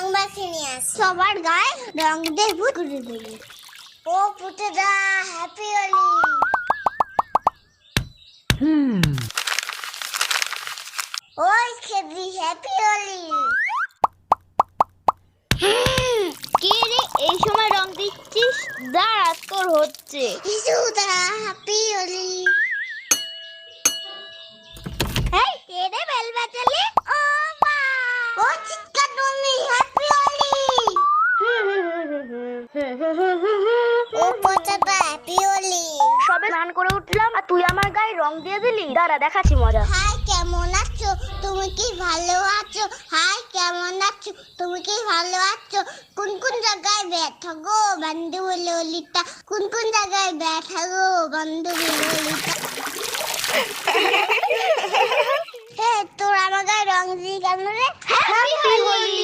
রংবাতি নিয়ে আসি, সবার গায়ে রং দিয়ে ভূত করে দিই। ও পুতেরা, হ্যাপি হোলি। ওই খেদি, হ্যাপি হোলি। কে রে এই সময় রং দিচ্ছিস? দাঁড়া, তোর হচ্ছে। ইসুদা, হ্যাপি হোলি। এই কে রে বেল বাজালে? ও মা, ও চিৎকার তুমি, হ্যাপি হোলি। ও পুতেরা, হ্যাপি হোলি। সবে স্নান করে উঠলাম আর তুই আমার গায়ে রং দিয়ে দিলি। দাঁড়া, দেখাচ্ছি মজা। হাই, কেমন আছো? তুমি কি ভালো আছো? হাই, কেমন আছো? তুমি কি ভালো আছো? কোন কোন জায়গায় ব্যথা গো বান্ধবী ললিতা? কোন কোন জায়গায় ব্যথা গো বান্ধবী ললিতা? তোর আমার গায়ে রং দিয়ে কেন রে? হ্যাপি হোলি।